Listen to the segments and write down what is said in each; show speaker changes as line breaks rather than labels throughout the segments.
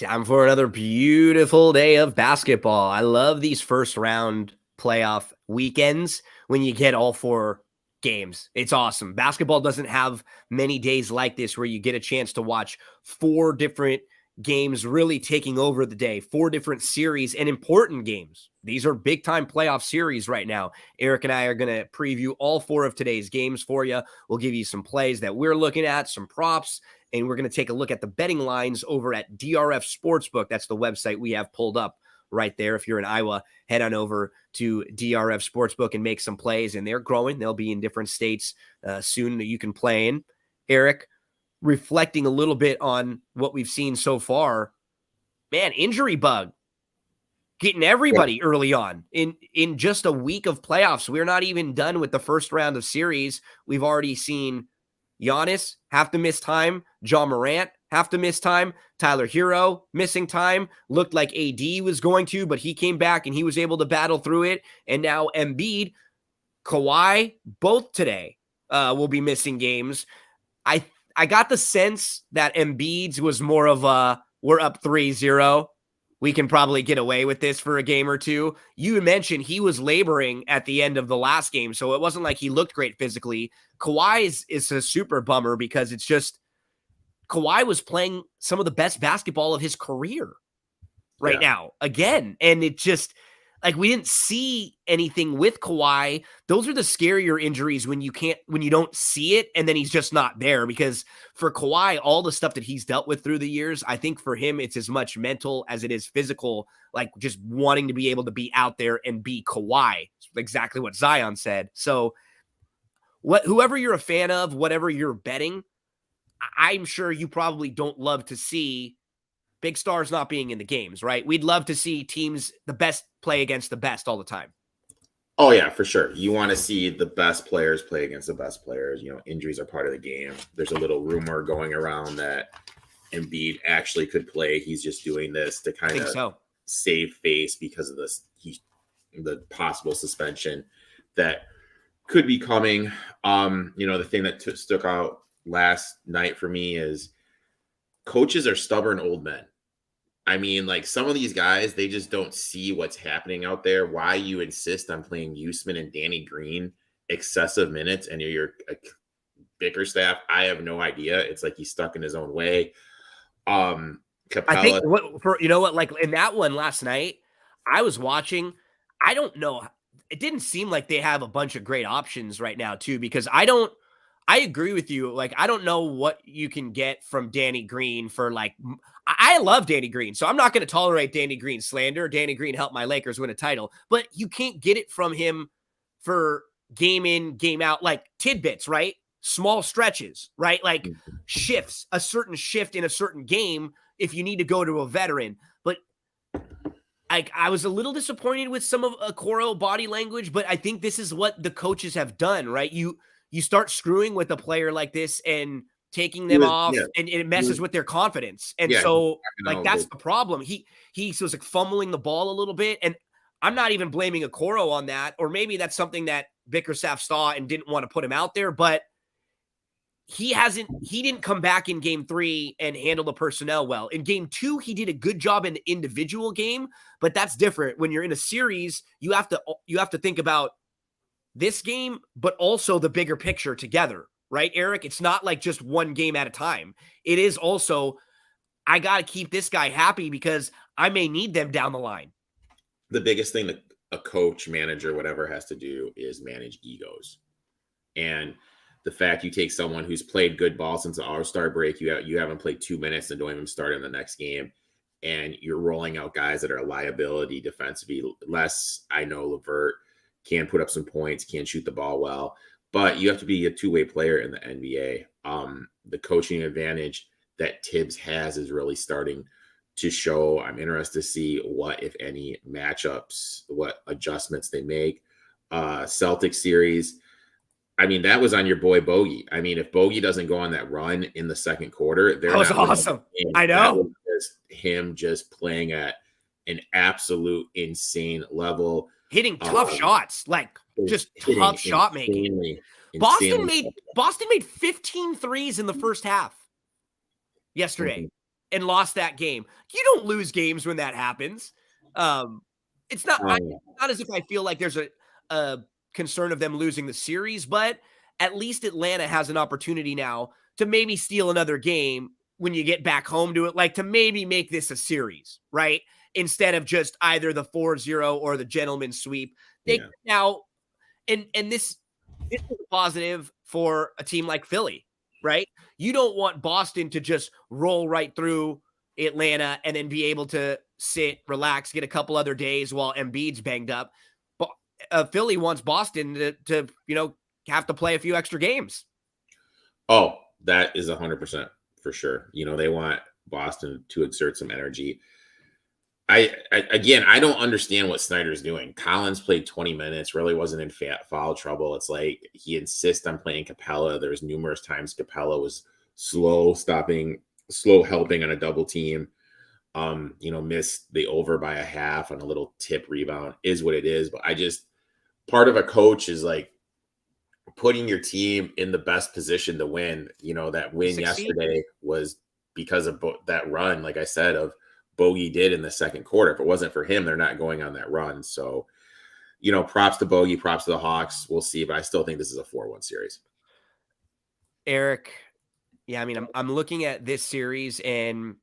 Time for another beautiful day of basketball. I love these first round playoff weekends when you get all four games. It's awesome. Basketball doesn't have many days like this where you get a chance to watch four different games really taking over the day, four different series and important games. These are big time playoff series right now. Erik and I are going to preview all four of today's games for you. We'll give you some plays that we're looking at, some props, and we're going to take a look at the betting lines over at DRF Sportsbook. That's the website we have pulled up right there. If you're in Iowa, head on over to DRF Sportsbook and make some plays, and they're growing. They'll be in different states soon that you can play in. Erik, reflecting a little bit on what we've seen so far, man, injury bug getting everybody early on in just a week of playoffs. We're not even done with the first round of series. We've already seen Giannis have to miss time, John Morant have to miss time, Tyler Hero missing time. Looked like AD was going to, but he came back and he was able to battle through it. And now Embiid, Kawhi, both today will be missing games. I got the sense that Embiid's was more of a, we're up 3-0. We can probably get away with this for a game or two. You mentioned he was laboring at the end of the last game, so it wasn't like he looked great physically. Kawhi is a super bummer because it's just Kawhi was playing some of the best basketball of his career right now again. And it just like we didn't see anything with Kawhi. Those are the scarier injuries when you don't see it and then he's just not there, because for Kawhi, all the stuff that he's dealt with through the years, I think for him, it's as much mental as it is physical, like just wanting to be able to be out there and be Kawhi. It's exactly what Zion said. So whoever you're a fan of, whatever you're betting, I'm sure you probably don't love to see big stars not being in the games, right? We'd love to see teams, the best play against the best all the time.
Oh, yeah, for sure. You want to see the best players play against the best players. You know, injuries are part of the game. There's a little rumor going around that Embiid actually could play. He's just doing this to kind of save face because of the possible suspension that could be coming. The thing that stuck out last night for me is coaches are stubborn old men. I mean, like some of these guys, they just don't see what's happening out there. Why you insist on playing Usman and Danny Green excessive minutes and you're a Bickerstaff, I have no idea. It's like he's stuck in his own way. Capella,
I think like in that one last night, I was watching. I don't know. It didn't seem like they have a bunch of great options right now, too, because I agree with you. Like, I don't know what you can get from Danny Green for like, I love Danny Green, so I'm not going to tolerate Danny Green slander. Danny Green helped my Lakers win a title, but you can't get it from him for game in, game out, like tidbits, right? Small stretches, right? Like shifts, a certain shift in a certain game if you need to go to a veteran. But I was a little disappointed with some of Okoro body language, but I think this is what the coaches have done, right? You start screwing with a player like this and taking them off, and it messes with their confidence. And so, like, that's the problem. He was like fumbling the ball a little bit, and I'm not even blaming Okoro on that, or maybe that's something that Bickerstaff saw and didn't want to put him out there, but he didn't come back in game 3 and handle the personnel well. In game 2, he did a good job in the individual game, but that's different. When you're in a series, you have to think about this game, but also the bigger picture together, right, Erik? It's not like just one game at a time. It is also, I got to keep this guy happy because I may need them down the line.
The biggest thing that a coach, manager, whatever has to do is manage egos. And the fact you take someone who's played good ball since the All-Star break, you haven't played 2 minutes and don't even start in the next game, and you're rolling out guys that are a liability defensively. I know LeVert can put up some points, can shoot the ball well, but you have to be a two-way player in the NBA. The coaching advantage that Tibbs has is really starting to show. I'm interested to see what, if any, matchups, what adjustments they make. Celtics series, I mean, that was on your boy Bogey. I mean, if Bogey doesn't go on that run in the second quarter,
that was awesome. I know. That was
just him just playing at an absolute insane level.
Hitting tough shots, like just tough shot making. Boston made 15 threes in the first half yesterday. and lost that game. You don't lose games when that happens. It's not not as if I feel like there's a concern of them losing the series, but at least Atlanta has an opportunity now to maybe steal another game when you get back home to it, like to maybe make this a series, right? Instead of just either the 4-0 or the gentleman's sweep. They now, and this is positive for a team like Philly, right? You don't want Boston to just roll right through Atlanta and then be able to sit, relax, get a couple other days while Embiid's banged up. But Philly wants Boston to have to play a few extra games.
Oh, that is 100% for sure. They want Boston to exert some energy. I don't understand what Snyder's doing. Collins played 20 minutes, really wasn't in foul trouble. It's like he insists on playing Capella. There's numerous times Capella was slow helping on a double team. Missed the over by a half on a little tip rebound, is what it is. But part of a coach is like putting your team in the best position to win. That win yesterday was because of that run, like I said, of Bogey did in the second quarter. If it wasn't for him, they're not going on that run. So, props to Bogey, props to the Hawks. We'll see, but I still think this is a 4-1 series.
Erik, yeah, I mean, I'm looking at this series and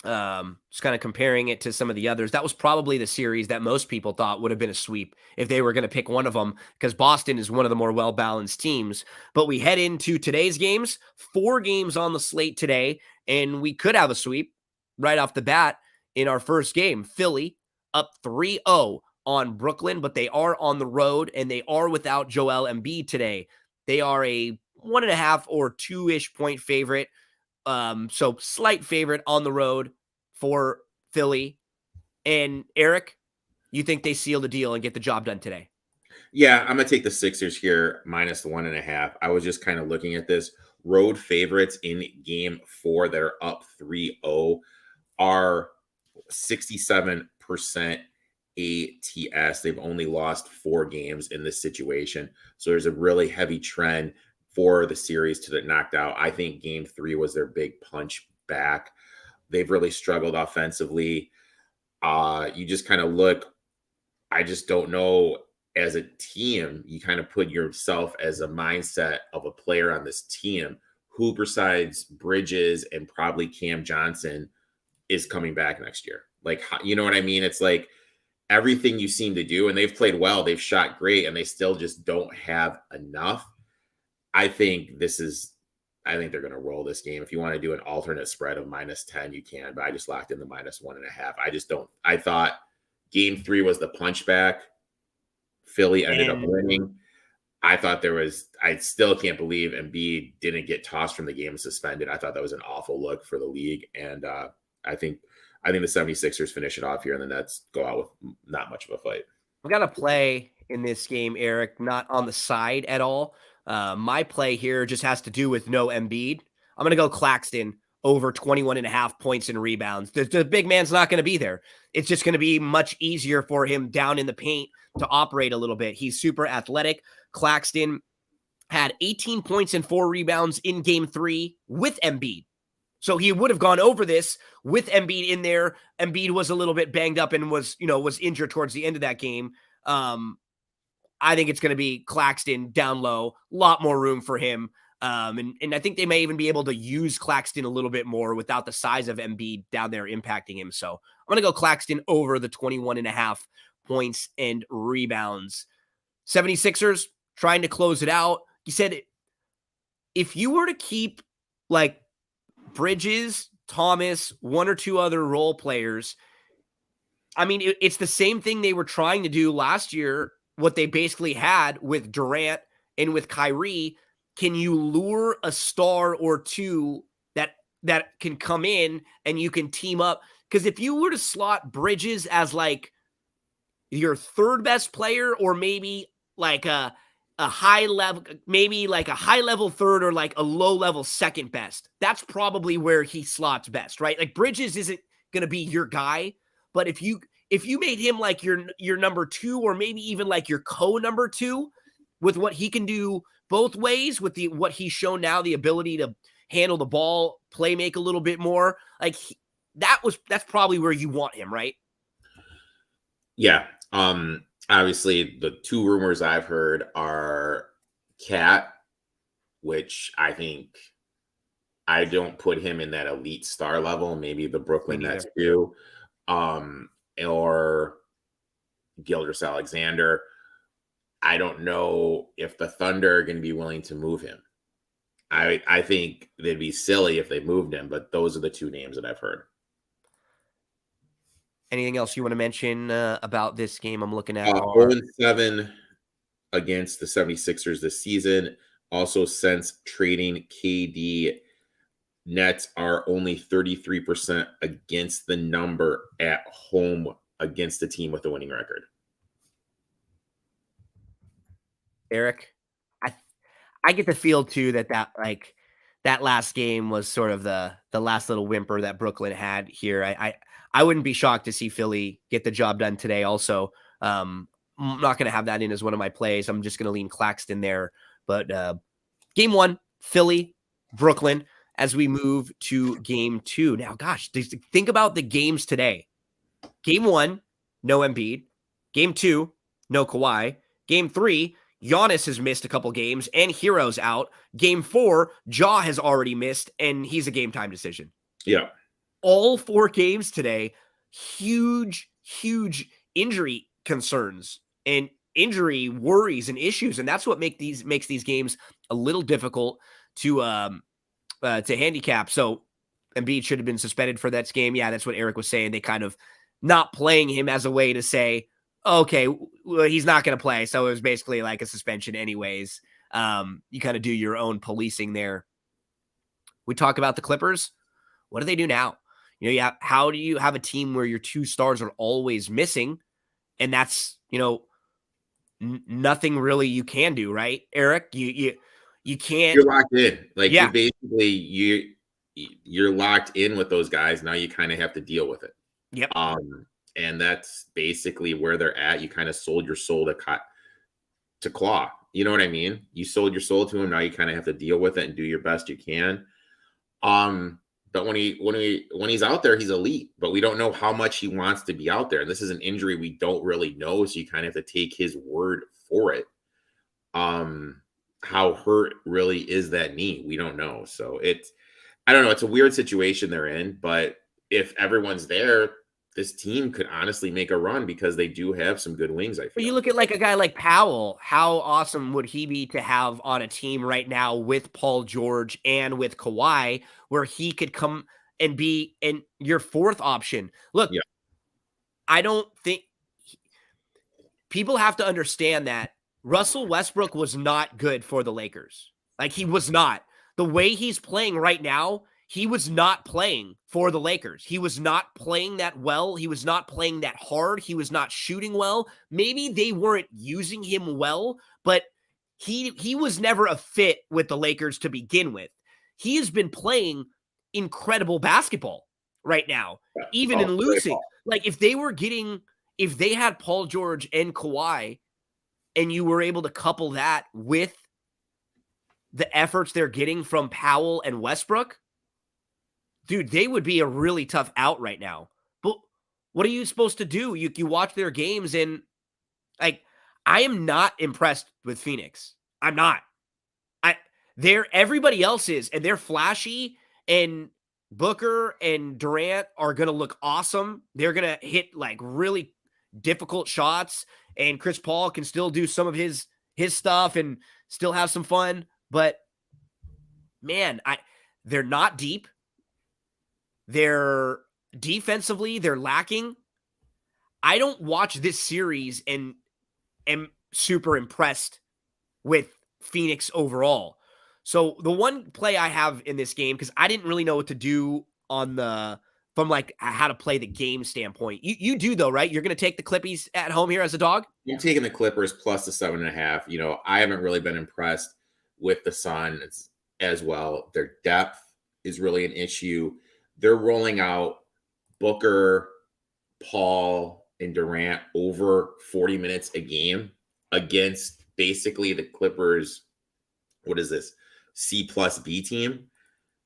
just kind of comparing it to some of the others. That was probably the series that most people thought would have been a sweep if they were going to pick one of them, because Boston is one of the more well-balanced teams. But we head into today's games, 4 games on the slate today, and we could have a sweep right off the bat in our first game. Philly up 3-0 on Brooklyn, but they are on the road and they are without Joel Embiid today. They are a 1.5 or 2-ish point favorite. So slight favorite on the road for Philly. And Erik, you think they seal the deal and get the job done today?
Yeah, I'm going to take the Sixers here, minus 1.5. I was just kind of looking at this. Road favorites in game 4 that are up 3-0 are 67% ATS. They've only lost 4 games in this situation. So there's a really heavy trend for the series to get knocked out. I think game 3 was their big punch back. They've really struggled offensively. You just kind of look, I just don't know, as a team, you kind of put yourself as a mindset of a player on this team who, besides Bridges and probably Cam Johnson, is coming back next year. Like, you know what I mean? It's like everything you seem to do, and they've played well, they've shot great, and they still just don't have enough. I think they're going to roll this game. If you want to do an alternate spread of -10, you can, but I just locked in the -1.5. I thought game 3 was the punchback. Philly ended up winning. I still can't believe Embiid didn't get tossed from the game and suspended. I thought that was an awful look for the league. And I think the 76ers finish it off here and the Nets go out with not much of a fight.
We got to play in this game, Erik, not on the side at all. My play here just has to do with no Embiid. I'm going to go Claxton over 21.5 points and rebounds. The big man's not going to be there. It's just going to be much easier for him down in the paint to operate a little bit. He's super athletic. Claxton had 18 points and 4 rebounds in game 3 with Embiid. So he would have gone over this with Embiid in there. Embiid was a little bit banged up and was injured towards the end of that game. I think it's going to be Claxton down low, a lot more room for him. And I think they may even be able to use Claxton a little bit more without the size of Embiid down there impacting him. So I'm going to go Claxton over the 21.5 points and rebounds. 76ers trying to close it out. He said, if you were to keep like Bridges, Thomas, 1 or 2 other role players, I mean, it's the same thing they were trying to do last year, what they basically had with Durant and with Kyrie. Can you lure a star or 2 that can come in and you can team up? Because if you were to slot Bridges as like your 3rd best player, or maybe like a high level, maybe like a high level 3rd or like a low level 2nd best, that's probably where he slots best, right? Like Bridges isn't going to be your guy, but if you made him like your number 2, or maybe even like your number 2, with what he can do both ways, with what he's shown now, the ability to handle the ball, play make a little bit more. Like that's probably where you want him, right?
Yeah. Obviously the two rumors I've heard are Cat, which I don't put him in that elite star level. Maybe the Brooklyn Nets do. Or Gilgeous Alexander. I don't know if the Thunder are going to be willing to move him. I think they'd be silly if they moved him, but those are the two names that I've heard.
Anything else you want to mention about this game? I'm looking at
0-7 against the 76ers this season. Also, since trading KD, Nets are only 33% against the number at home against a team with a winning record.
Erik, I get the feel too that last game was sort of the last little whimper that Brooklyn had here. I wouldn't be shocked to see Philly get the job done today. Also, I'm not going to have that in as one of my plays. I'm just going to lean Claxton there. But game 1, Philly, Brooklyn. As we move to game 2. Now, gosh, think about the games today. Game 1, no Embiid. Game 2, no Kawhi. Game 3, Giannis has missed a couple games and Hero's out. Game 4, Ja has already missed and he's a game time decision.
Yeah.
All 4 games today, huge injury concerns and injury worries and issues. And that's what makes these games a little difficult to handicap. So Embiid should have been suspended for that game. Yeah, that's what Erik was saying. They kind of not playing him as a way to say, okay, well, he's not going to play. So it was basically like a suspension anyways. You kind of do your own policing there. We talk about the Clippers. What do they do now? How do you have a team where your 2 stars are always missing? And that's, nothing really you can do, right, Erik? You can't.
You're locked in.
Yeah.
You're locked in with those guys. Now you kind of have to deal with it.
Yep.
And that's basically where they're at. You kind of sold your soul to Claw. You know what I mean? You sold your soul to him. Now you kind of have to deal with it and do your best you can. But when he's out there, he's elite. But we don't know how much he wants to be out there. And this is an injury we don't really know, so you kind of have to take his word for it. How hurt really is that knee? We don't know. So I don't know. It's a weird situation they're in. But if everyone's there, this team could honestly make a run because they do have some good wings, I feel.
But you look at like a guy like Powell, how awesome would he be to have on a team right now with Paul George and with Kawhi, where he could come and be in your 4th option? Look, yeah. I don't think people have to understand that Russell Westbrook was not good for the Lakers. Like, he was not. The way he's playing right now, he was not playing for the Lakers. He was not playing that well. He was not playing that hard. He was not shooting well. Maybe they weren't using him well, but he was never a fit with the Lakers to begin with. He has been playing incredible basketball right now, even in losing. Like, if they had Paul George and Kawhi, and you were able to couple that with the efforts they're getting from Powell and Westbrook, dude, they would be a really tough out right now. But what are you supposed to do? You watch their games, and like, I am not impressed with Phoenix. I'm not. Everybody else is, and they're flashy, and Booker and Durant are going to look awesome. They're going to hit like really difficult shots, and Chris Paul can still do some of his stuff and still have some fun. But man, they're not deep. They're defensively, they're lacking. I don't watch this series and am super impressed with Phoenix overall. So the one play I have in this game, because I didn't really know what to do from like how to play the game standpoint. You do though, right? You're going to take the Clippies at home here as a dog?
I'm taking the Clippers plus the 7.5. I haven't really been impressed with the Suns as well. Their depth is really an issue. They're rolling out Booker, Paul, and Durant over 40 minutes a game against basically the Clippers. What is this? C plus B team.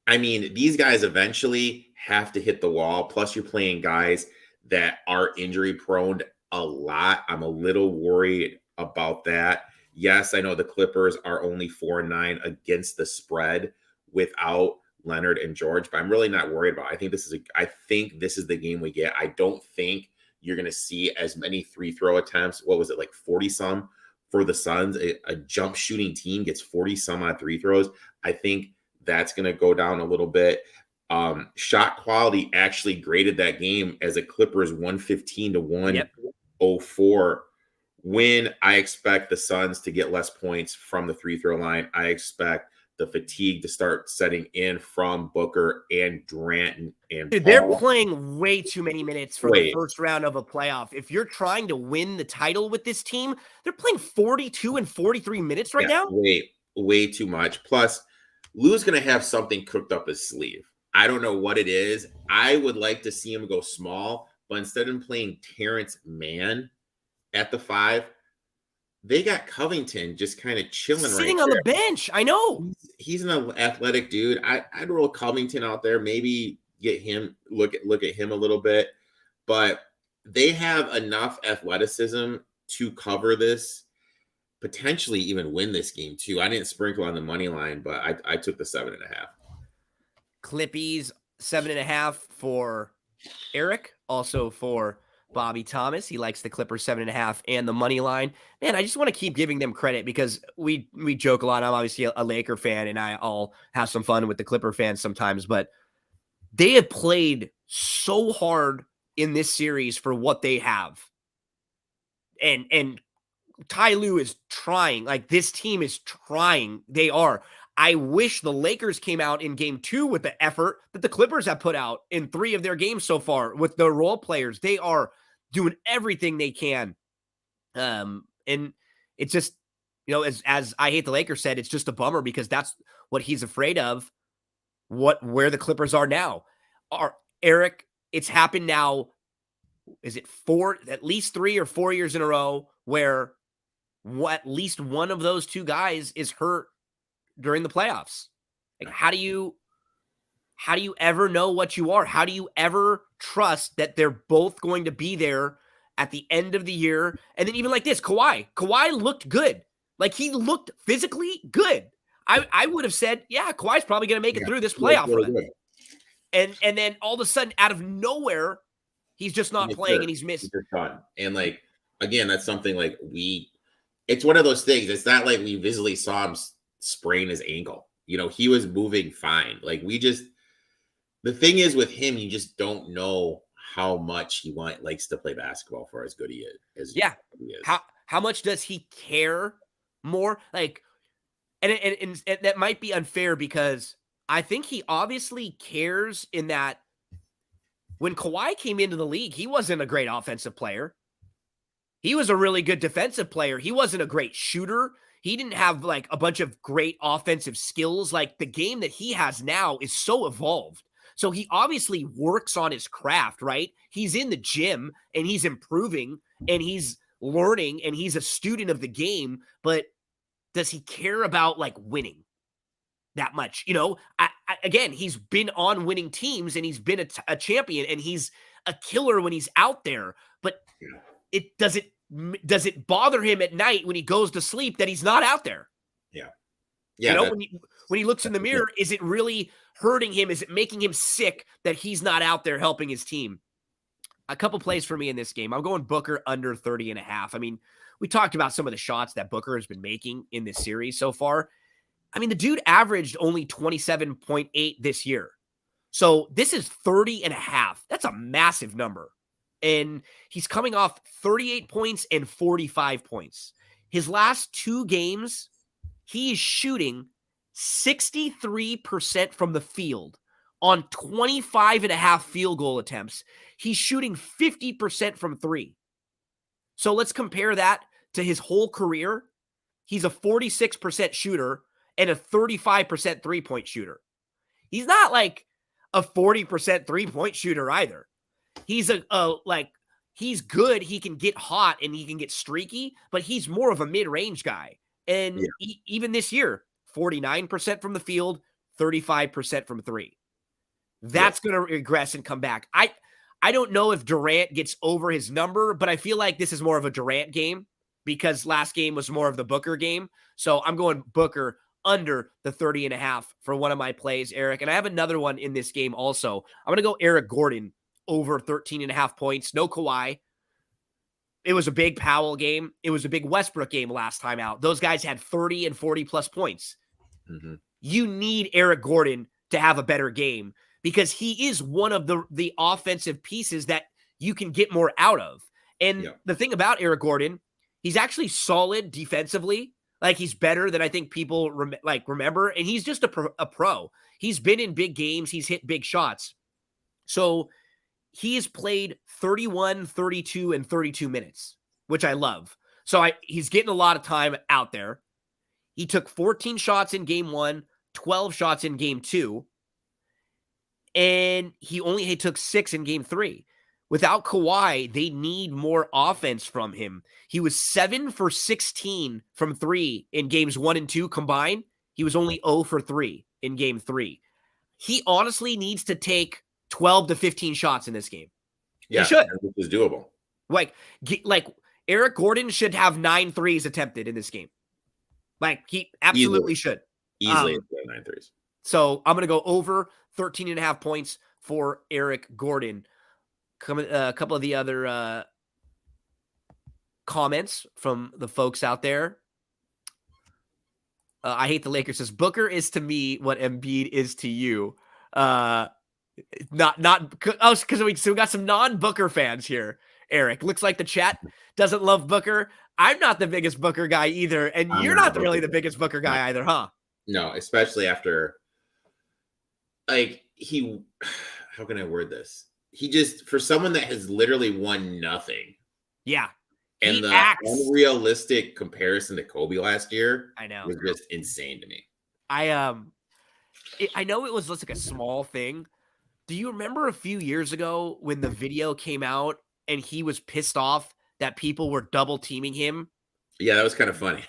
I mean, these guys eventually have to hit the wall. Plus, you're playing guys that are injury prone a lot. I'm a little worried about that. Yes, I know the Clippers are only 4-9 against the spread without Leonard and George, but I'm really not worried about it. I think this is the game we get. I don't think you're going to see as many free throw attempts. What was it, like 40 some for the Suns? A jump shooting team gets 40 some on free throws. I think that's going to go down a little bit. Shot quality actually graded that game as a Clippers 115 to 104. When I expect the Suns to get less points from the free throw line, I expect the fatigue to start setting in from Booker and Durant and
Dude, they're playing way too many minutes for the first round of a playoff. If you're trying to win the title with this team, they're playing 42 and 43 minutes right now.
Way too much. Plus, Lou's going to have something cooked up his sleeve. I don't know what it is. I would like to see him go small, but instead of playing Terrence Mann at the 5, they got Covington just kind of chilling
sitting on the bench. I know.
He's an athletic dude. I'd roll Covington out there, maybe get him, look at him a little bit. But they have enough athleticism to cover this, potentially even win this game too. I didn't sprinkle on the money line, but I took the 7.5.
Clippies 7.5 for Erik, also for Bobby Thomas. He likes the Clippers 7.5 and the money line. Man, I just want to keep giving them credit because we joke a lot. I'm obviously a Laker fan, and I'll have some fun with the Clipper fans sometimes, but they have played so hard in this series for what they have. And Ty Lue is trying. Like, this team is trying. They are. I wish the Lakers came out in game 2 with the effort that the Clippers have put out in 3 of their games so far with their role players. They are doing everything they can. And it's just, as I Hate the Lakers said, it's just a bummer because that's what he's afraid of, where the Clippers are now. Erik, it's happened now, is it at least 3 or 4 years in a row where at least one of those two guys is hurt during the playoffs. Like, how do you ever know what you are? How do you ever trust that they're both going to be there at the end of the year? And then even like this, Kawhi looked good. Like, he looked physically good. I would have said, yeah, Kawhi's probably going to make it through this playoff run. And then all of a sudden, out of nowhere, he's just not playing and he's missed.
And like, again, that's something like it's one of those things. It's not like we visibly saw him sprain his ankle. He was moving fine. Like, the thing is with him, you just don't know how much he likes to play basketball for as good he is. He is.
How much does he care more? Like, and that might be unfair because I think he obviously cares in that when Kawhi came into the league, he wasn't a great offensive player. He was a really good defensive player. He wasn't a great shooter. He didn't have like a bunch of great offensive skills. Like, the game that he has now is so evolved. So he obviously works on his craft, right? He's in the gym and he's improving and he's learning and he's a student of the game. But does he care about like winning that much? Again, he's been on winning teams and he's been a champion and he's a killer when he's out there. But does it bother him at night when he goes to sleep that he's not out there?
Yeah.
When he looks in the mirror, is it really hurting him? Is it making him sick that he's not out there helping his team? A couple plays for me in this game. I'm going Booker under 30.5. I mean, we talked about some of the shots that Booker has been making in this series so far. I mean, the dude averaged only 27.8 this year. So this is 30.5. That's a massive number. And he's coming off 38 points and 45 points. His last 2 games, he is shooting 63% from the field on 25.5 field goal attempts. He's shooting 50% from 3. So let's compare that to his whole career. He's a 46% shooter and a 35% three-point shooter. He's not like a 40% three-point shooter either. He's he's good. He can get hot and he can get streaky, but he's more of a mid-range guy. And even this year, 49% from the field, 35% from three. That's going to regress and come back. I don't know if Durant gets over his number, but I feel like this is more of a Durant game because last game was more of the Booker game. So I'm going Booker under the 30.5 for one of my plays, Eric. And I have another one in this game also. I'm going to go Eric Gordon over 13.5 points. No Kawhi. It was a big Powell game. It was a big Westbrook game last time out. Those guys had 30 and 40 plus points. Mm-hmm. You need Eric Gordon to have a better game because he is one of the offensive pieces that you can get more out of. And the thing about Eric Gordon, he's actually solid defensively. Like, he's better than I think people remember. And he's just a pro. He's been in big games. He's hit big shots. So he has played 31, 32, and 32 minutes, which I love. So he's getting a lot of time out there. He took 14 shots in game 1, 12 shots in game 2, and he only took 6 in game 3. Without Kawhi, they need more offense from him. He was 7 for 16 from 3 in games 1 and 2 combined. He was only 0 for 3 in game 3. He honestly needs to take 12 to 15 shots in this game.
Yeah,
he should.
Which is doable.
Like Eric Gordon should have 9 threes attempted in this game. Like, he absolutely should.
Easily 9 threes.
So I'm going to go over 13.5 points for Eric Gordon. A couple of the other comments from the folks out there. I hate the Lakers says Booker is to me what Embiid is to you. Because we got some non-Booker fans here, Eric. Looks like the chat doesn't love Booker. I'm not the biggest Booker guy either, and you're not really the biggest Booker guy either, huh?
No, especially after, like, how can I word this? He just, for someone that has literally won nothing.
Yeah.
And the unrealistic comparison to Kobe last year,
I know,
was just insane to me.
I know it was just like a small thing. Do you remember a few years ago when the video came out and he was pissed off that people were double teaming him?
Yeah, that was kind of funny.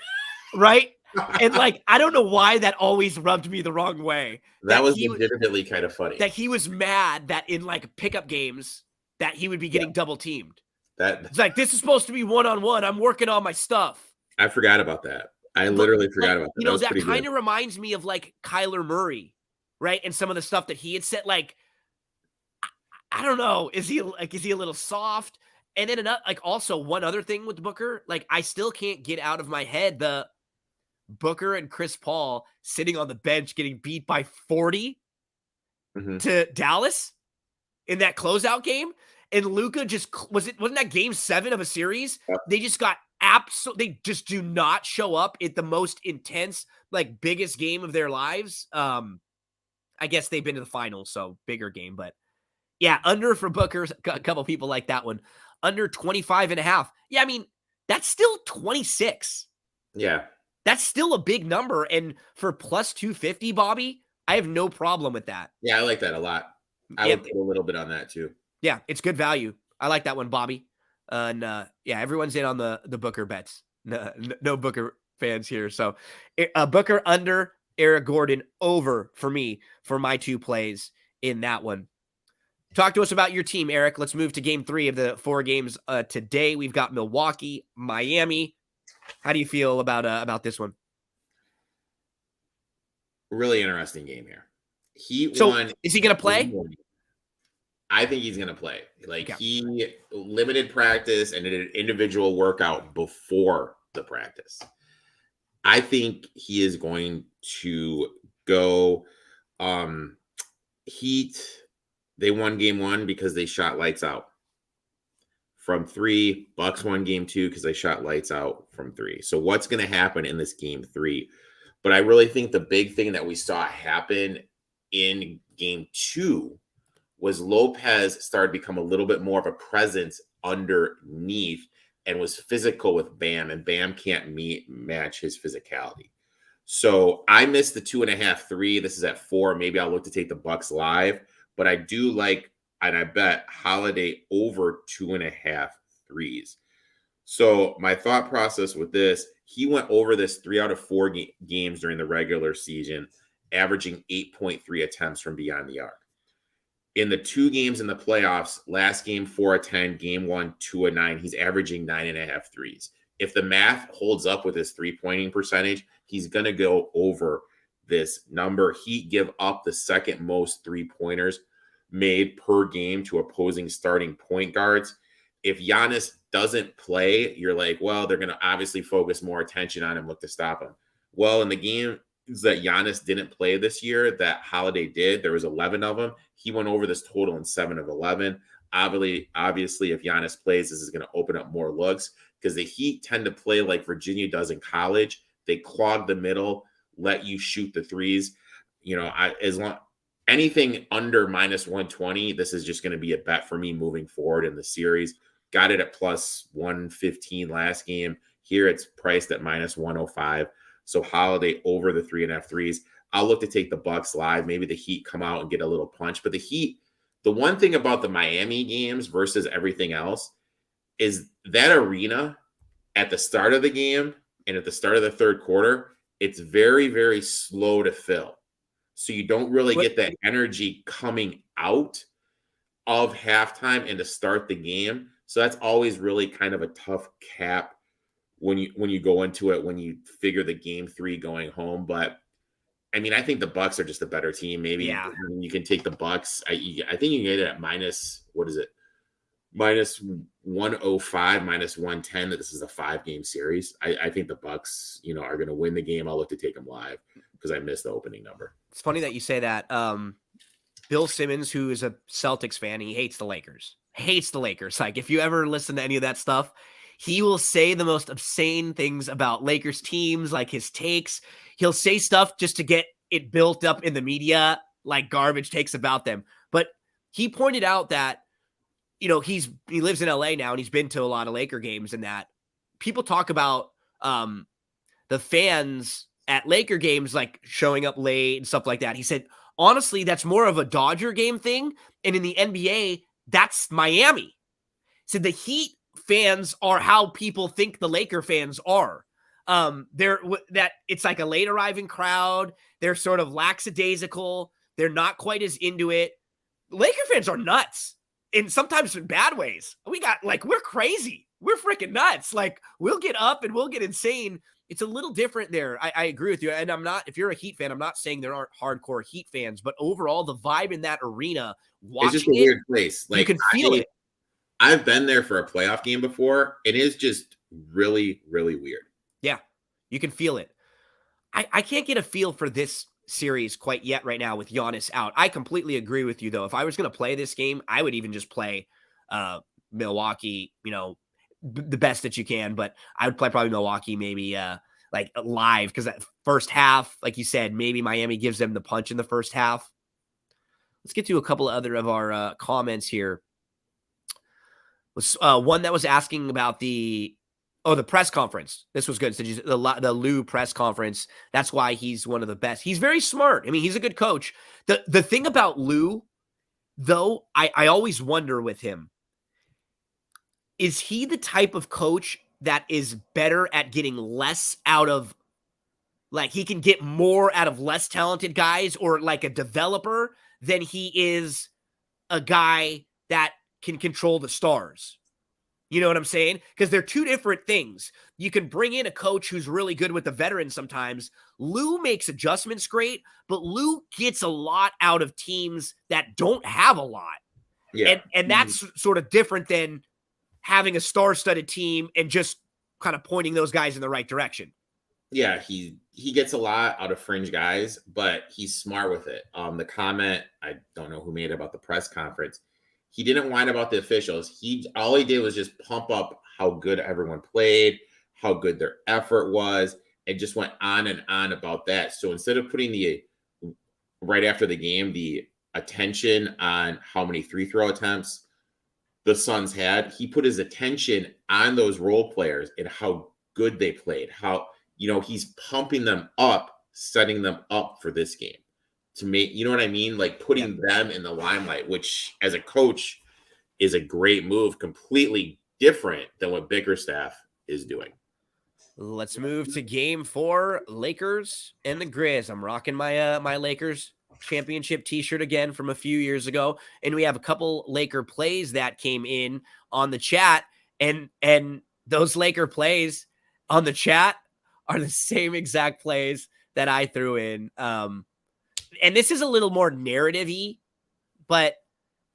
Right? And like, I don't know why that always rubbed me the wrong way.
That was legitimately kind of funny.
That he was mad that in like pickup games that he would be getting double teamed. It's like, this is supposed to be one-on-one. I'm working on my stuff.
I forgot about that. I literally forgot about that.
You know, that kind of reminds me of like Kyler Murray, right? And some of the stuff that he had said, like, I don't know. Is he a little soft? And then also one other thing with Booker, like, I still can't get out of my head the Booker and Chris Paul sitting on the bench getting beat by 40 to Dallas in that closeout game. And Luka wasn't that game 7 of a series? Yep. They just got they just do not show up at the most intense, like, biggest game of their lives. I guess they've been to the finals, so bigger game, but yeah, under for Booker. A couple people like that one. Under 25.5. Yeah, I mean, that's still 26.
Yeah.
That's still a big number. And for plus 250, Bobby, I have no problem with that.
Yeah, I like that a lot. I would put a little bit on that too.
Yeah, it's good value. I like that one, Bobby. And yeah, everyone's in on the Booker bets. No Booker fans here. So Booker under, Eric Gordon over for me for my 2 plays in that one. Talk to us about your team, Eric. Let's move to game 3 of the 4 games today. We've got Milwaukee, Miami. How do you feel about this one?
Really interesting game here.
Is he going to play?
I think he's going to play. Like, he limited practice and did an individual workout before the practice. I think he is going to go. Heat, they won game 1 because they shot lights out from 3. Bucks won game 2 because they shot lights out from 3. So what's going to happen in this game 3? But I really think the big thing that we saw happen in game 2 was Lopez started to become a little bit more of a presence underneath and was physical with Bam, and Bam can't match his physicality. So I missed the 2.5 3. This is at 4. Maybe I'll look to take the Bucks live, but I do like, and I bet Holiday over 2.5 threes. So my thought process with this, he went over this 3 out of 4 games during the regular season, averaging 8.3 attempts from beyond the arc. In the 2 games in the playoffs, last game 4 of 10, game 1 2 of 9, he's averaging 9.5 threes. If the math holds up with his 3-pointing percentage, he's going to go over this number. Heat give up the second most 3-pointers made per game to opposing starting point guards. If Giannis doesn't play, you're like, well, they're going to obviously focus more attention on him, look to stop him. Well, in the games that Giannis didn't play this year, that Holiday did, there was 11 of them. He went over this total in 7 of 11. Obviously, if Giannis plays, this is going to open up more looks because the Heat tend to play like Virginia does in college. They clog the middle, let you shoot the threes. As long anything under minus 120, this is just going to be a bet for me moving forward in the series. Got it at plus 115 last game. Here it's priced at minus 105. So Holiday over the 3.5 threes. I'll look to take the Bucks live. Maybe the Heat come out and get a little punch. But the Heat, the one thing about the Miami games versus everything else is that arena at the start of the game and at the start of the third quarter, it's very, very slow to fill. So you don't really get that energy coming out of halftime and to start the game. So that's always really kind of a tough cap when you go into it, when you figure the game 3 going home. But I mean, I think the Bucks are just a better team. Maybe you can take the Bucks. I think you can get it at minus, what is it? Minus 105, minus 110, that this is a 5-game series. I think the Bucks, are going to win the game. I'll look to take them live because I missed the opening number.
It's funny that you say that. Bill Simmons, who is a Celtics fan, he hates the Lakers. Like, if you ever listen to any of that stuff, he will say the most obscene things about Lakers teams, like his takes. He'll say stuff just to get it built up in the media, like garbage takes about them. But he pointed out that, he lives in LA now and he's been to a lot of Laker games, and that people talk about the fans at Laker games, like showing up late and stuff like that. He said, honestly, that's more of a Dodger game thing. And in the NBA, that's Miami. He said the Heat fans are how people think the Laker fans are. That it's like a late arriving crowd. They're sort of lackadaisical. They're not quite as into it. Laker fans are nuts, and sometimes in bad ways. We're crazy. We're freaking nuts. Like, we'll get up and we'll get insane. It's a little different there. I agree with you. And if you're a Heat fan, I'm not saying there aren't hardcore Heat fans, but overall the vibe in that arena, watching
it's just a weird place. Like,
you can feel it.
I've been there for a playoff game before. It is just really, really weird.
Yeah, you can feel it. I can't get a feel for this series quite yet right now with Giannis out. I completely agree with you, though. If I was going to play this game, I would even just play Milwaukee, the best that you can. But I would play probably Milwaukee maybe like live, because that first half, like you said, maybe Miami gives them the punch in the first half. Let's get to a couple of other of our comments here. One that was asking about the press conference. This was good. So the Lou press conference. That's why he's one of the best. He's very smart. I mean, he's a good coach. The thing about Lou, though, I always wonder with him, is he the type of coach that is better at getting less out of, like, he can get more out of less talented guys, or like a developer, than he is a guy that can control the stars? You know what I'm saying? Because they're two different things. You can bring in a coach who's really good with the veterans sometimes. Lou makes adjustments great, but Lou gets a lot out of teams that don't have a lot.
Yeah.
And that's sort of different than having a star-studded team and just kind of pointing those guys in the right direction.
Yeah, he gets a lot out of fringe guys, but he's smart with it. The comment, I don't know who made it about the press conference, he didn't whine about the officials. All he did was just pump up how good everyone played, how good their effort was, and just went on and on about that. So instead of putting right after the game, the attention on how many free throw attempts the Suns had, he put his attention on those role players and how good they played, how, he's pumping them up, setting them up for this game to make, you know what I mean? Like putting them in the limelight, which as a coach is a great move, completely different than what Bickerstaff is doing.
Let's move to game 4, Lakers and the Grizz. I'm rocking my my Lakers championship t-shirt again from a few years ago, and we have a couple Laker plays that came in on the chat, and those Laker plays on the chat are the same exact plays that I threw in. And this is a little more narrative-y, but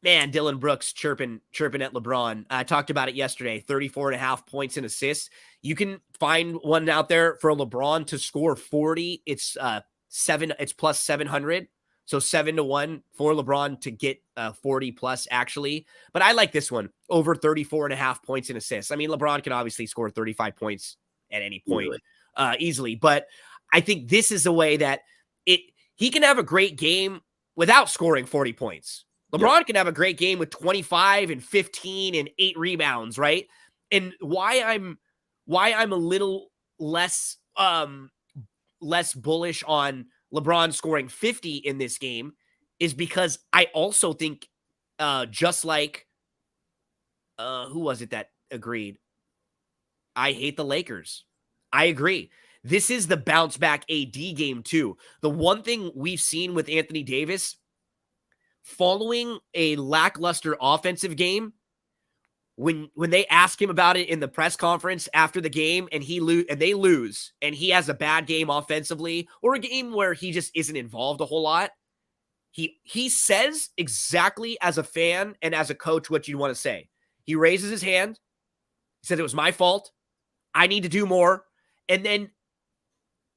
man, Dylan Brooks chirping at LeBron. I talked about it yesterday, 34.5 points and assists. You can find one out there for LeBron to score 40. It's it's plus 700. So 7-1 for LeBron to get 40 plus actually. But I like this one over 34.5 points and assists. I mean, LeBron can obviously score 35 points at any point easily. But I think this is a way that he can have a great game without scoring 40 points. LeBron can have a great game with 25 and 15 and 8 rebounds, right? And why I'm a little less bullish on LeBron scoring 50 in this game is because I also think just like who was it that agreed? I hate the Lakers. I agree. This is the bounce back AD game too. The one thing we've seen with Anthony Davis following a lackluster offensive game, when they ask him about it in the press conference after the game and they lose and he has a bad game offensively or a game where he just isn't involved a whole lot, he says exactly as a fan and as a coach what you want to say. He raises his hand. He says, it was my fault. I need to do more. And then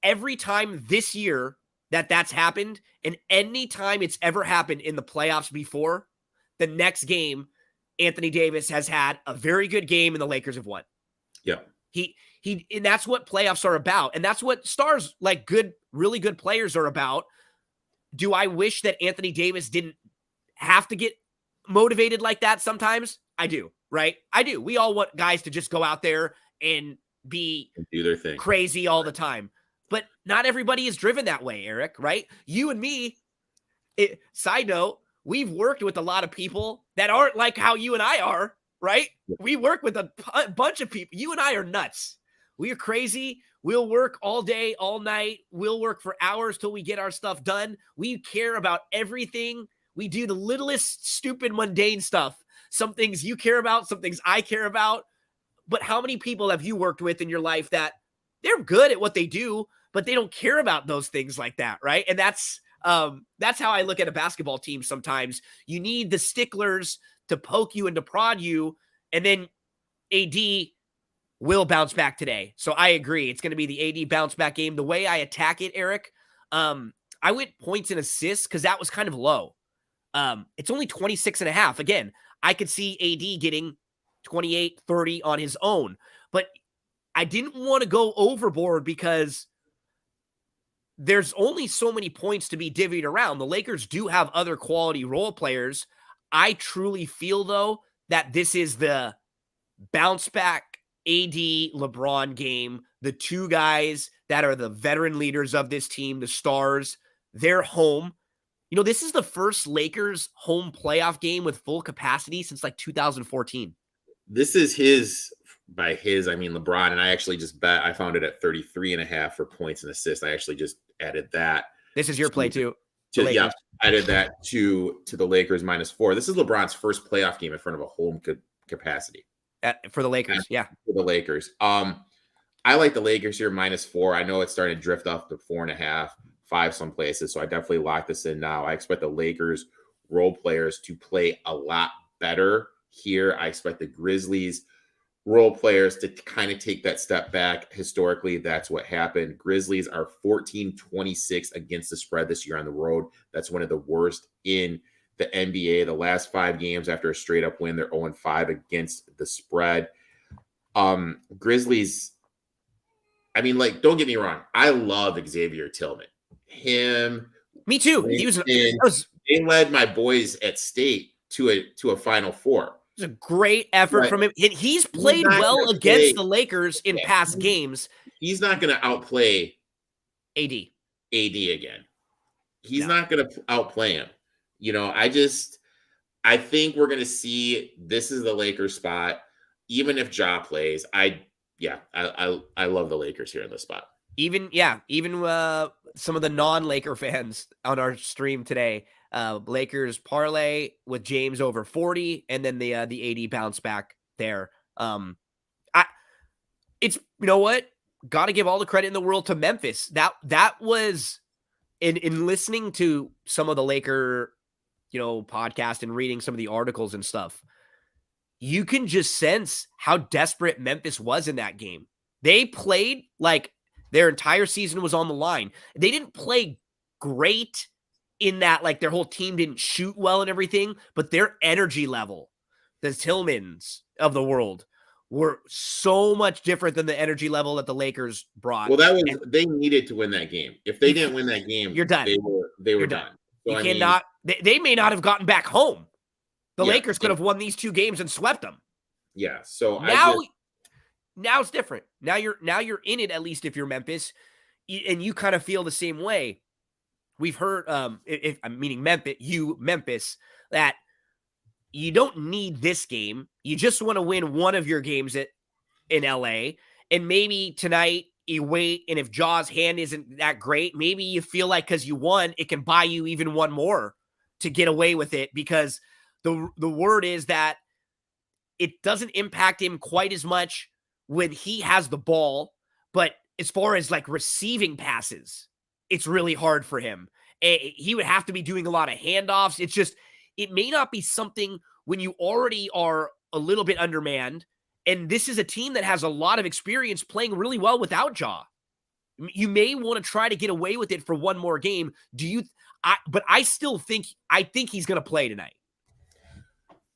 every time this year that's happened, and any time it's ever happened in the playoffs before, the next game, Anthony Davis has had a very good game and the Lakers have won.
Yeah.
And that's what playoffs are about. And that's what stars, like really good players, are about. Do I wish that Anthony Davis didn't have to get motivated like that sometimes? I do, right? I do. We all want guys to just go out there and
do their thing
crazy all the time. But not everybody is driven that way, Erik, right? You and me, side note, we've worked with a lot of people that aren't like how you and I are, right? Yeah. We work with a bunch of people. You and I are nuts. We are crazy. We'll work all day, all night. We'll work for hours till we get our stuff done. We care about everything. We do the littlest, stupid, mundane stuff. Some things you care about, some things I care about. But how many people have you worked with in your life that they're good at what they do, but they don't care about those things like that, right? And that's how I look at a basketball team sometimes. You need the sticklers to poke you and to prod you, and then AD will bounce back today. So I agree. It's going to be the AD bounce back game. The way I attack it, Erik, I went points and assists because that was kind of low. It's only 26.5. Again, I could see AD getting 28, 30 on his own, but I didn't want to go overboard because there's only so many points to be divvied around. The Lakers do have other quality role players. I truly feel, though, that this is the bounce back AD LeBron game. The two guys that are the veteran leaders of this team, the stars, they're home. You know, this is the first Lakers home playoff game with full capacity since like 2014.
This is by his, I mean LeBron, and I actually just bet, I found it at 33.5 for points and assists. I actually just added that.
This is your play too.
Yeah, I added that to the Lakers -4. This is LeBron's first playoff game in front of a home capacity.
For the Lakers, yeah.
For the Lakers. I like the Lakers here -4. I know it's starting to drift up to 4.5, 5 some places, so I definitely lock this in now. I expect the Lakers role players to play a lot better here. I expect the Grizzlies role players to kind of take that step back. Historically, that's what happened. Grizzlies are 14-26 against the spread this year on the road. That's one of the worst in the NBA. The last 5 games after a straight up win, they're 0-5 against the spread. Grizzlies, I mean, like, don't get me wrong. I love Xavier Tillman.
Me too.
They led my boys at State to a Final Four.
It's a great effort from him. He's played well against the Lakers in past games.
He's not going to outplay
AD
again. He's not going to outplay him. You know, I think we're going to see this is the Lakers spot. Even if Ja plays, I yeah, I love the Lakers here in this spot.
Even some of the non-Laker fans on our stream today, Lakers parlay with James over 40, and then the AD bounce back there. I it's you know what? Got to give all the credit in the world to Memphis. That was in listening to some of the Laker, podcast and reading some of the articles and stuff. You can just sense how desperate Memphis was in that game. They played like their entire season was on the line. They didn't play great in that, like, their whole team didn't shoot well and everything, but their energy level, the Tillmans of the world, were so much different than the energy level that the Lakers brought.
Well, they needed to win that game. If they didn't win that game,
you're done.
They were done.
So, you cannot. They may not have gotten back home. The Lakers could have won these 2 games and swept them.
Yeah. So
now it's different. Now you're in it, at least if you're Memphis, and you kind of feel the same way. We've heard, if I'm meaning Memphis, that you don't need this game. You just want to win one of your games in LA, and maybe tonight you wait. And if Jaw's hand isn't that great, maybe you feel like because you won, it can buy you even one more to get away with it, because the word is that it doesn't impact him quite as much when he has the ball, but as far as like receiving passes, it's really hard for him. He would have to be doing a lot of handoffs. It's just, it may not be something when you already are a little bit undermanned, and this is a team that has a lot of experience playing really well without Jaw. You may want to try to get away with it for one more game. But I think he's going to play tonight.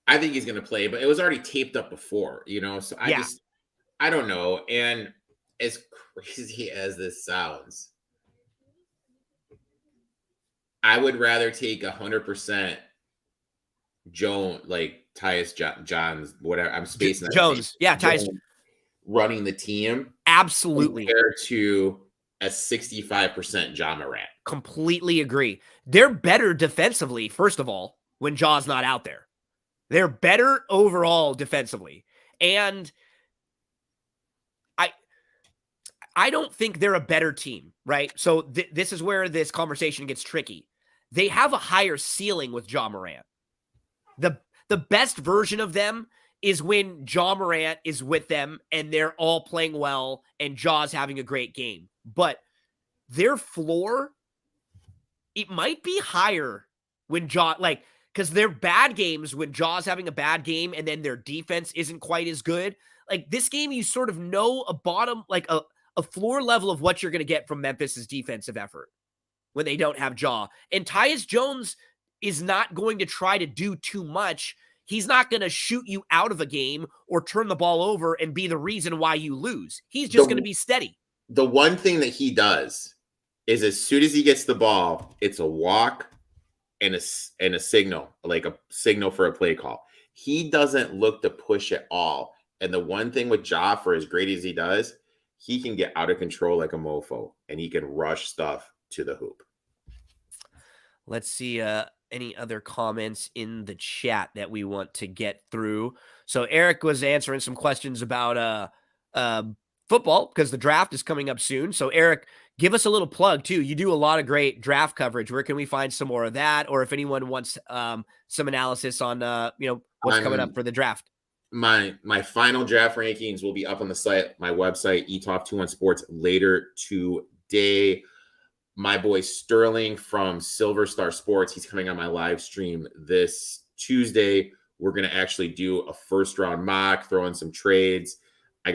I think he's going to play, but it was already taped up before, so I don't know. And as crazy as this sounds, I would rather take 100% Tyus Jones, whatever. I'm spacing that.
Jones. Yeah, Tyus
running the team.
Absolutely.
Compared to a 65% Ja Morant.
Completely agree. They're better defensively, first of all, when Jaw's not out there. They're better overall defensively. And I don't think they're a better team, right? So this is where this conversation gets tricky. They have a higher ceiling with Ja Morant. The best version of them is when Ja Morant is with them and they're all playing well and Ja's having a great game. But their floor, it might be higher when Ja, because they're bad games when Ja's having a bad game and then their defense isn't quite as good. Like this game, you sort of know a bottom, like a floor level of what you're going to get from Memphis's defensive effort when they don't have Ja. And Tyus Jones is not going to try to do too much. He's not going to shoot you out of a game or turn the ball over and be the reason why you lose. He's just going to be steady.
The one thing that he does is as soon as he gets the ball, it's a walk and a signal, like a signal for a play call. He doesn't look to push at all. And the one thing with Ja, for as great as he does, he can get out of control like a mofo, and he can rush stuff to the hoop.
Let's see any other comments in the chat that we want to get through. So Erik was answering some questions about football because the draft is coming up soon. So Erik, give us a little plug too. You do a lot of great draft coverage. Where can we find some more of that? Or if anyone wants some analysis on what's coming up for the draft.
My final draft rankings will be up on the site, my website, eTalk21 Sports, later today. My boy Sterling from Silver Star Sports, he's coming on my live stream this Tuesday. We're going to actually do a first round mock, throw in some trades. We're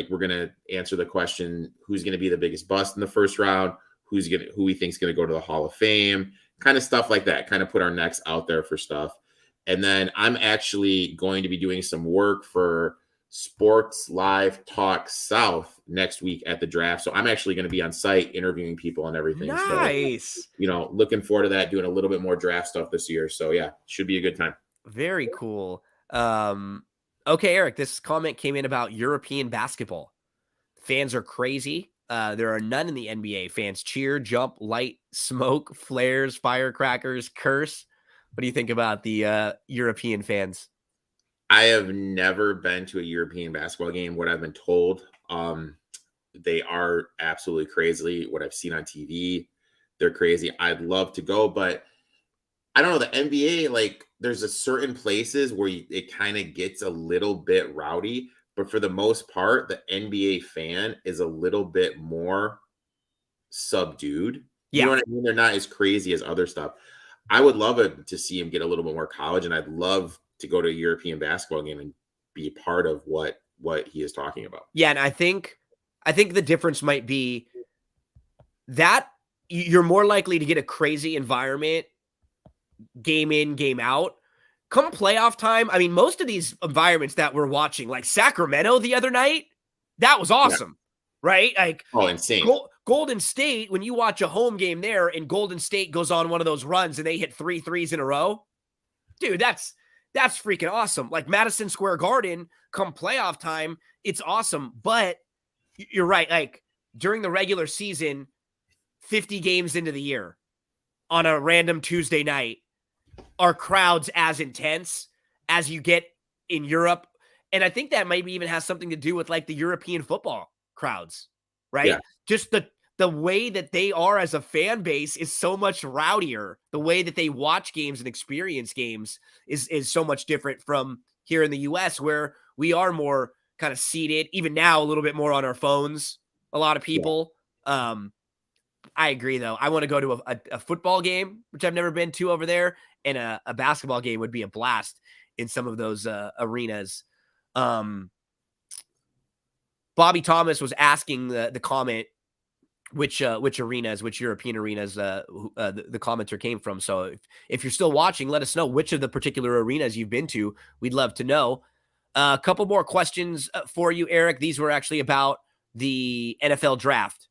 going to answer the question, who's going to be the biggest bust in the first round, who we think is going to go to the Hall of Fame, kind of stuff like that, kind of put our necks out there for stuff. And then I'm actually going to be doing some work for Sports Live Talk South next week at the draft. So I'm actually going to be on site interviewing people and everything.
Nice.
So, looking forward to that, doing a little bit more draft stuff this year. So yeah, should be a good time.
Very cool. Okay, Erik, this comment came in about European basketball. Fans are crazy. There are none in the NBA. Fans cheer, jump, light, smoke, flares, firecrackers, curse. What do you think about the European fans?
I have never been to a European basketball game. What I've been told, they are absolutely crazy. What I've seen on TV, they're crazy. I'd love to go, but I don't know. The NBA, like, there's a certain places where it kind of gets a little bit rowdy, but for the most part, the NBA fan is a little bit more subdued. You know
Yeah.
what I mean? They're not as crazy as other stuff. I would love it to see him get a little bit more college, and I'd love to go to a European basketball game and be a part of what he is talking about.
Yeah, and I think the difference might be that you're more likely to get a crazy environment game in, game out. Come playoff time, I mean, most of these environments that we're watching, like Sacramento the other night, that was
Yeah.
awesome, right? Like,
Oh, insane.
Golden State, when you watch a home game there and Golden State goes on one of those runs and they hit 3 threes in a row, dude, that's freaking awesome. Like Madison Square Garden, come playoff time, it's awesome. But you're right. Like during the regular season, 50 games into the year on a random Tuesday night, are crowds as intense as you get in Europe? And I think that maybe even has something to do with like the European football crowds, right?
Yeah.
Just the way that they are as a fan base is so much rowdier. The way that they watch games and experience games is so much different from here in the US, where we are more kind of seated, even now a little bit more on our phones, a lot of people. I agree though. I want to go to a football game, which I've never been to over there, and a basketball game would be a blast in some of those arenas. Bobby Thomas was asking the comment which arenas, which European arenas the commenter came from. So if you're still watching, let us know which of the particular arenas you've been to. We'd love to know. A couple more questions for you, Erik. These were actually about the NFL draft.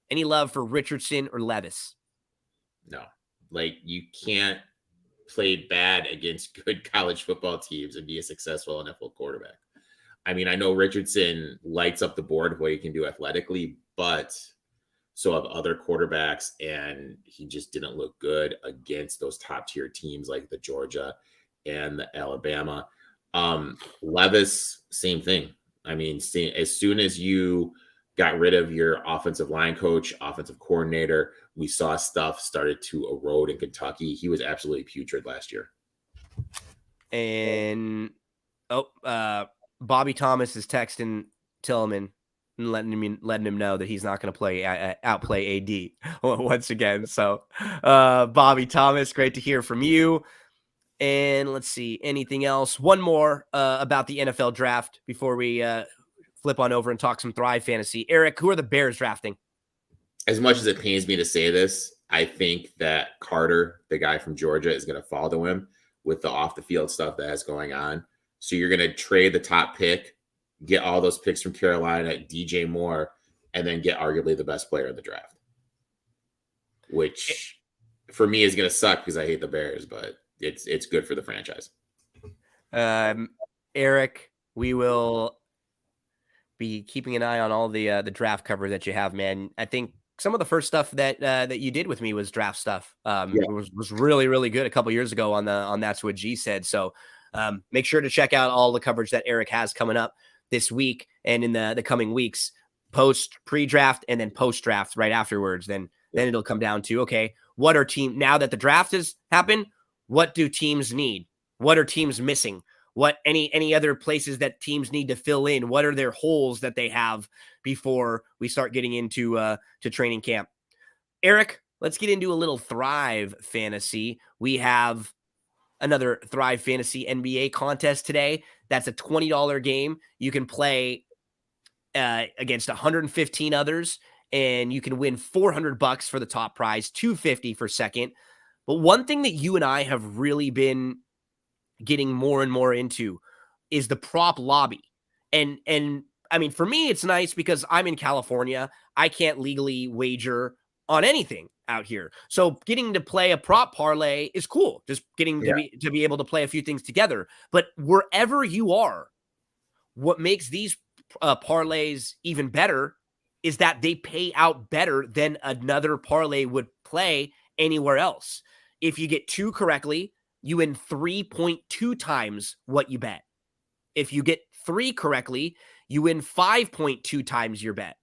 Any love for Richardson or Levis?
No. Like, you can't play bad against good college football teams and be a successful NFL quarterback. I mean, I know Richardson lights up the board what he can do athletically, but so have other quarterbacks, and he just didn't look good against those top tier teams like the Georgia and the Alabama. Levis, same thing. I mean, as soon as you got rid of your offensive line coach, offensive coordinator, we saw stuff started to erode in Kentucky. He was absolutely putrid last year.
And Bobby Thomas is texting Tillman and letting him know that he's not going to outplay AD once again. So, Bobby Thomas, great to hear from you. And let's see, anything else? One more about the NFL draft before we flip on over and talk some Thrive Fantasy. Erik, who are the Bears drafting?
As much as it pains me to say this, I think that Carter, the guy from Georgia, is going to follow him with the off the field stuff that is going on. So you're going to trade the top pick, get all those picks from Carolina, DJ Moore, and then get arguably the best player in the draft, which for me is going to suck because I hate the Bears, but it's good for the franchise.
Erik, we will be keeping an eye on all the draft cover that you have, man. I think some of the first stuff that you did with me was draft stuff. It was really, really good a couple years ago on That's What G Said. So make sure to check out all the coverage that Erik has coming up this week and in the coming weeks, pre-draft and then post-draft right afterwards. Then it'll come down to, okay, what are now that the draft has happened, what do teams need? What are teams missing? What any other places that teams need to fill in? What are their holes that they have before we start getting into to training camp? Erik, let's get into a little Thrive Fantasy. We have another Thrive Fantasy NBA contest today. That's a $20 game. You can play against 115 others, and you can win $400 for the top prize, $250 for second. But one thing that you and I have really been getting more and more into is the prop lobby. And I mean, for me, it's nice because I'm in California. I can't legally wager on anything out here. So getting to play a prop parlay is cool. Just getting to be able to play a few things together. But wherever you are, what makes these parlays even better is that they pay out better than another parlay would play anywhere else. If you get two correctly, you win 3.2 times what you bet. If you get 3 correctly, you win 5.2 times your bet.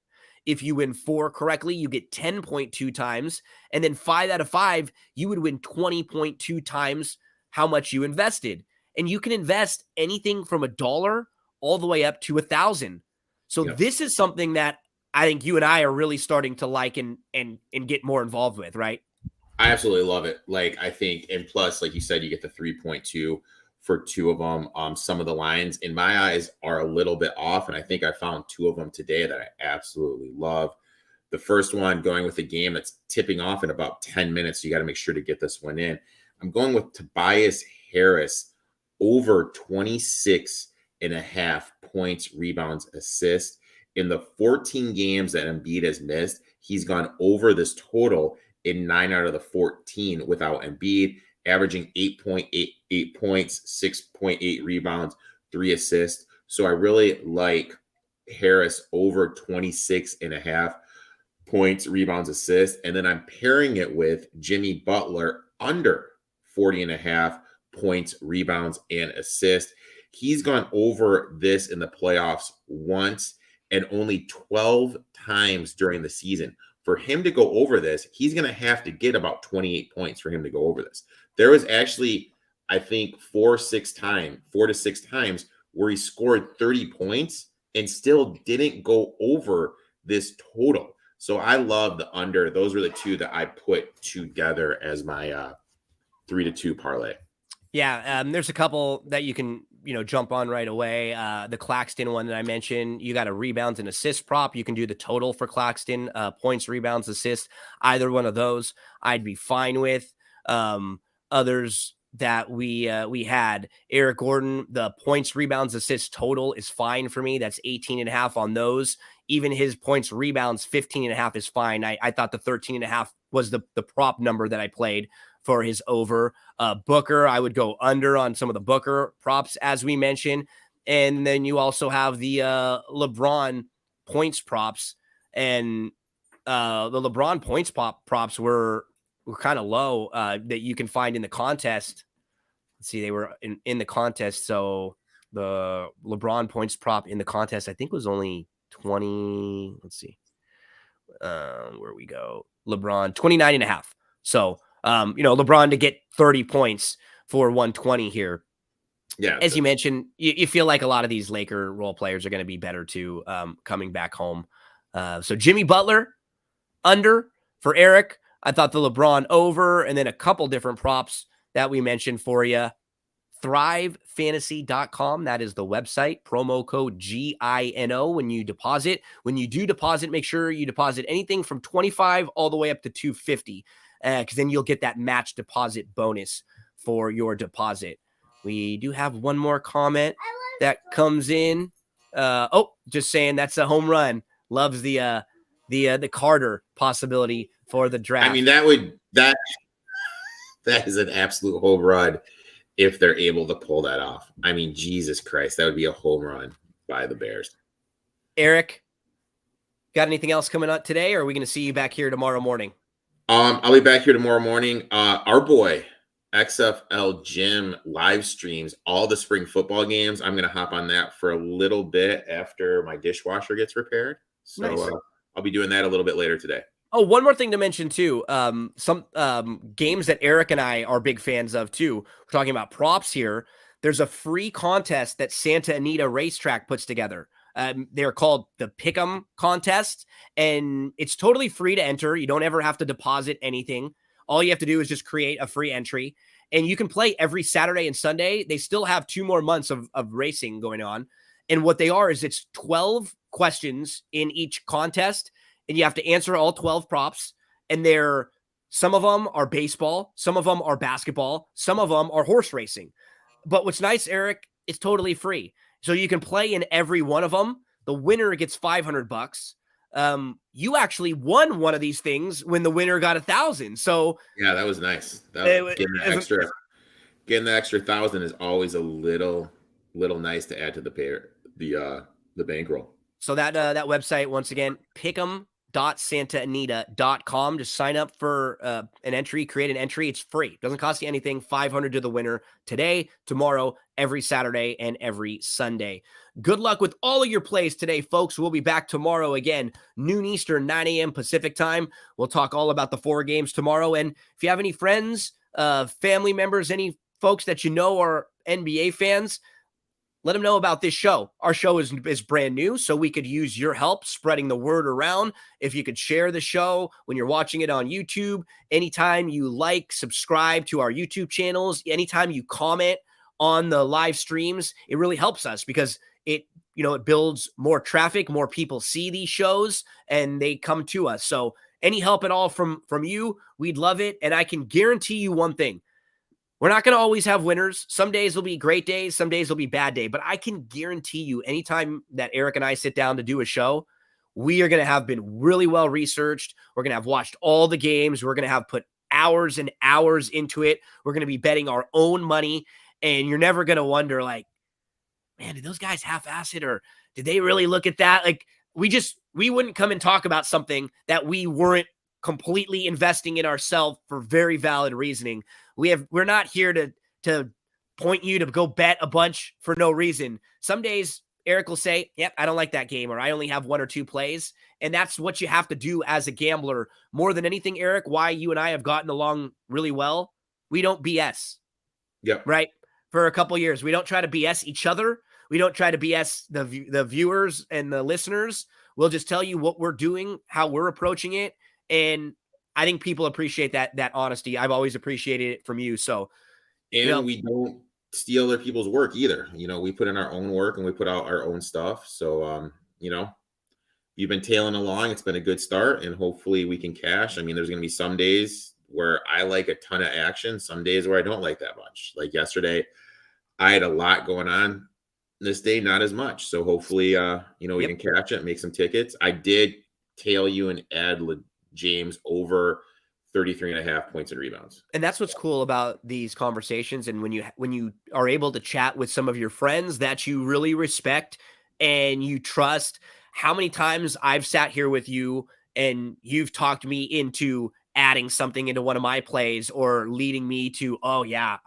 If you win 4 correctly, you get 10.2 times. And then 5 out of 5, you would win 20.2 times how much you invested. And you can invest anything from $1 all the way up to 1,000. So this is something that I think you and I are really starting to like and get more involved with, right?
I absolutely love it. Like, I think, and plus, like you said, you get the 3.2 for 2 of them. Some of the lines in my eyes are a little bit off, and I think I found 2 of them today that I absolutely love. The first one, going with a game that's tipping off in about 10 minutes. So you got to make sure to get this one in. I'm going with Tobias Harris over 26.5 points, rebounds, assists. In the 14 games that Embiid has missed, he's gone over this total in 9 out of the 14 without Embiid, averaging 8.8 points, 6.8 rebounds, 3 assists. So I really like Harris over 26.5 points, rebounds, assists. And then I'm pairing it with Jimmy Butler under 40.5 points, rebounds, and assists. He's gone over this in the playoffs once and only 12 times during the season. For him to go over this, he's going to have to get about 28 points for him to go over this. There was actually, I think, 4 to 6 times where he scored 30 points and still didn't go over this total. So I love the under. Those were the 2 that I put together as my 3-2 parlay.
Yeah, there's a couple that you can, jump on right away. The Claxton one that I mentioned, you got a rebounds and assist prop. You can do the total for Claxton, points, rebounds, assists. Either one of those, I'd be fine with. Others that we had, Eric Gordon, the points, rebounds, assists total is fine for me. That's 18.5 on those. Even his points, rebounds, 15.5 is fine. I thought the 13.5 was the prop number that I played for his over. Booker, I would go under on some of the Booker props, as we mentioned. And then you also have the LeBron points props. And the LeBron points props were kind of low that you can find in the contest. Let's see, they were in the contest. So the LeBron points prop in the contest, I think, was only 20. Let's see. Where we go. LeBron, 29.5. So, LeBron to get 30 points for 120 here.
Yeah.
As you mentioned, you feel like a lot of these Laker role players are going to be better too, coming back home. So Jimmy Butler under for Eric. I thought the LeBron over, and then a couple different props that we mentioned for you. ThriveFantasy.com. That is the website. Promo code GINO when you deposit. When you do deposit, make sure you deposit anything from 25 all the way up to 250, because then you'll get that match deposit bonus for your deposit. We do have one more comment that comes in. Just saying that's a home run. Loves the Carter possibility for the draft.
I mean, that is an absolute home run if they're able to pull that off. I mean, Jesus Christ, that would be a home run by the Bears.
Eric, got anything else coming up today, or are we going to see you back here tomorrow morning?
I'll be back here tomorrow morning. Our boy XFL Jim live streams all the spring football games. I'm going to hop on that for a little bit after my dishwasher gets repaired. So nice. I'll be doing that a little bit later today.
Oh, one more thing to mention too. Some games that Eric and I are big fans of too. We're talking about props here. There's a free contest that Santa Anita Racetrack puts together. They're called the Pick'em contest, and it's totally free to enter. You don't ever have to deposit anything. All you have to do is just create a free entry, and you can play every Saturday and Sunday. They still have 2 more months of racing going on. And what they are is it's 12 questions in each contest, and you have to answer all 12 props. And some of them are baseball, some of them are basketball, some of them are horse racing. But what's nice, Eric, it's totally free. So you can play in every one of them. The winner gets $500. You actually won one of these things when the winner got 1,000. So yeah,
that was nice. Getting the extra 1,000 is always a little nice to add to the bankroll.
So that website, once again, Pick'em bet.santaanita.com. Just sign up for an entry, create an entry. It's free. Doesn't cost you anything. 500 to the winner today, tomorrow, every Saturday, and every Sunday. Good luck with all of your plays today, folks. We'll be back tomorrow again, noon Eastern, 9 a.m. Pacific time. We'll talk all about the 4 games tomorrow. And if you have any friends, family members, any folks that you know are NBA fans, let them know about this show. Our show is brand new, so we could use your help spreading the word around. If you could share the show when you're watching it on YouTube, anytime you like, subscribe to our YouTube channels, anytime you comment on the live streams, it really helps us because it builds more traffic, more people see these shows and they come to us. So any help at all from you, we'd love it. And I can guarantee you one thing. We're not going to always have winners. Some days will be great days. Some days will be bad day. But I can guarantee you anytime that Erik and I sit down to do a show, we are going to have been really well researched. We're going to have watched all the games. We're going to have put hours and hours into it. We're going to be betting our own money. And you're never going to wonder, like, man, did those guys half-ass it? Or did they really look at that? Like, we wouldn't come and talk about something that we weren't completely investing in ourselves for very valid reasoning. We're not here to point you to go bet a bunch for no reason. Some days Erik will say, yep, I don't like that game, or I only have 1 or 2 plays. And that's what you have to do as a gambler. More than anything, Erik, why you and I have gotten along really well, we don't BS.
Yep.
Right? For a couple years. We don't try to BS each other. We don't try to BS the viewers and the listeners. We'll just tell you what we're doing, how we're approaching it. And I think people appreciate that honesty. I've always appreciated it from you. So,
and we don't steal other people's work either. We put in our own work and we put out our own stuff. So, you've been tailing along. It's been a good start, and hopefully we can cash. I mean, there's going to be some days where I like a ton of action, some days where I don't like that much. Like yesterday, I had a lot going on. This day, not as much. So hopefully, we can catch it, make some tickets. I did tail you and add James over 33.5 points and rebounds.
And that's what's cool about these conversations. And when you are able to chat with some of your friends that you really respect and you trust, how many times I've sat here with you and you've talked me into adding something into one of my plays or leading me to, oh yeah,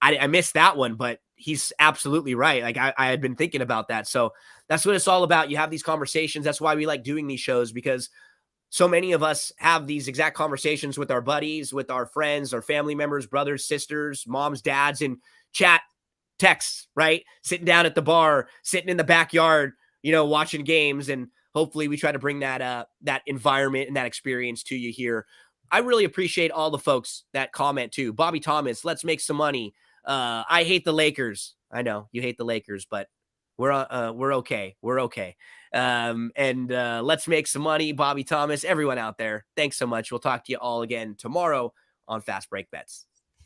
I missed that one, but he's absolutely right. Like I had been thinking about that. So that's what it's all about. You have these conversations. That's why we like doing these shows, because so many of us have these exact conversations with our buddies, with our friends, our family members, brothers, sisters, moms, dads, and chat, texts, right? Sitting down at the bar, sitting in the backyard, watching games. And hopefully we try to bring that environment and that experience to you here. I really appreciate all the folks that comment too. Bobby Thomas, let's make some money. I hate the Lakers. I know you hate the Lakers, but we're okay. We're okay. And let's make some money. Bobby Thomas, everyone out there, thanks so much. We'll talk to you all again tomorrow on Fast Break Bets.